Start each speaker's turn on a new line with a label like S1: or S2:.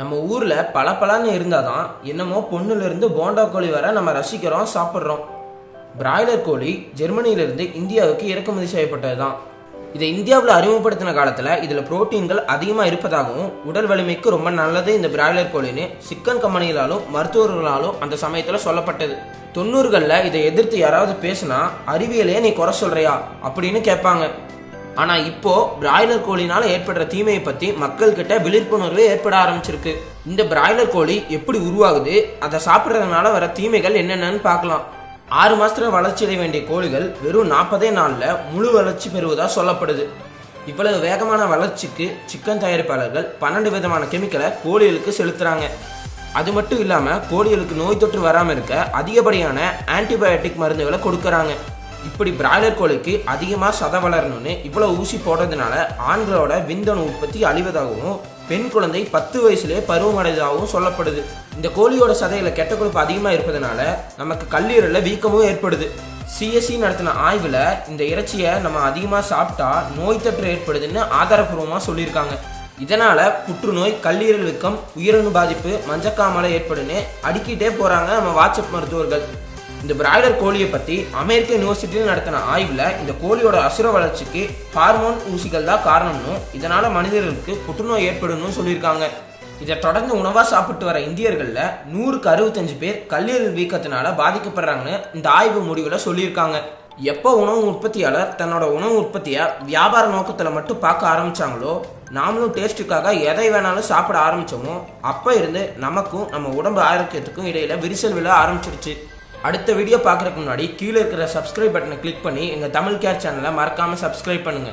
S1: நம்ம ஊர்ல பலன்னு இருந்தாதான் என்னமோ பொண்ணுல இருந்து போண்டா கோழி வர நம்ம ரசிக்கிறோம், சாப்பிட்றோம். பிராய்லர் கோழி ஜெர்மனியிலிருந்து இந்தியாவுக்கு இறக்குமதி செய்யப்பட்டதுதான். இதை இந்தியாவில் அறிமுகப்படுத்தின காலத்துல இதுல புரோட்டீன்கள் அதிகமா இருப்பதாகவும் உடல் வலிமைக்கு ரொம்ப நல்லது இந்த பிராய்லர் கோழின்னு சிக்கன் கம்பெனிகளாலும் மருத்துவர்களாலும் அந்த சமயத்துல சொல்லப்பட்டது. 90களில் இதை எதிர்த்து யாராவது பேசினா அறிவியலே நீ குறை சொல்றியா அப்படின்னு கேட்பாங்க. ஆனா இப்போ பிராய்லர் கோழினால ஏற்படுற தீமையை பத்தி மக்கள் கிட்ட விழிப்புணர்வு ஏற்பட ஆரம்பிச்சிருக்கு. இந்த பிராய்லர் கோழி எப்படி உருவாகுது, அதை சாப்பிட்றதுனால வர தீமைகள் என்னென்னு பார்க்கலாம். 6 மாசத்துல வளர்ச்சி அடைய வேண்டிய கோழிகள் வெறும் 40 நாள்ல முழு வளர்ச்சி பெறுவதா சொல்லப்படுது. இவ்வளவு வேகமான வளர்ச்சிக்கு சிக்கன் தயாரிப்பாளர்கள் 12 விதமான கெமிக்கலை கோழிகளுக்கு செலுத்துறாங்க. அது மட்டும் இல்லாம கோழிகளுக்கு நோய் தொற்று வராம இருக்க அதிகப்படியான ஆன்டிபயோட்டிக் மருந்துகளை கொடுக்கறாங்க. இப்படி பிராய்லர் கோழிக்கு அதிகமா சதை வளரணும்னு இவ்வளவு ஊசி போடுறதுனால ஆண்களோட விந்தணு உற்பத்தி அழிவதாகவும் பெண் குழந்தை 10 வயசுலேயே பருவமடைவதாகவும் சொல்லப்படுது. இந்த கோழியோட சதையில கெட்ட கொழுப்பு அதிகமா இருப்பதனால நமக்கு கல்லீரல்ல வீக்கமும் ஏற்படுது. CSE நடத்தின ஆய்வுல இந்த இறைச்சியை நம்ம அதிகமா சாப்பிட்டா நோய் தொற்று ஏற்படுதுன்னு ஆதாரப்பூர்வமா சொல்லியிருக்காங்க. இதனால புற்றுநோய், கல்லீரல் வீக்கம், உயிரணு பாதிப்பு, மஞ்சக்காமலை ஏற்படுன்னு அடிக்கிட்டே போறாங்க நம்ம வாட்ஸ்அப் மருத்துவர்கள். இந்த பிராய்லர் கோழியை பத்தி அமெரிக்க யூனிவர்சிட்டியில் நடத்தின ஆய்வுல இந்த கோழியோட அசுர வளர்ச்சிக்கு ஹார்மோன் ஊசிகள் தான் காரணம்னு, இதனால மனிதர்களுக்கு புற்றுநோய் ஏற்படும் சொல்லியிருக்காங்க. இதை தொடர்ந்து உணவா சாப்பிட்டு வர இந்தியர்கள்ல 100க்கு 65 பேர் கல்லீரல் வீக்கத்தினால பாதிக்கப்படுறாங்கன்னு இந்த ஆய்வு முடிவுல சொல்லியிருக்காங்க. எப்போ உணவு உற்பத்தியாளர் தன்னோட உணவு உற்பத்தியை வியாபார நோக்கத்துல மட்டும் பார்க்க ஆரம்பிச்சாங்களோ, நாமளும் டேஸ்ட்டுக்காக எதை வேணாலும் சாப்பிட ஆரம்பிச்சோமோ, அப்ப இருந்து நமக்கும் நம்ம உடம்பு ஆரோக்கியத்துக்கும் இடையில விரிசல் விழ ஆரம்பிச்சிருச்சு. அடுத்த வீடியோ பார்க்கறதுக்கு முன்னாடி கீழே இருக்கிற சப்ஸ்கிரைப் பட்டனை கிளிக் பண்ணி எங்க தமிழ் கேர் சேனலை மறக்காம சப்ஸ்கிரைப் பண்ணுங்க.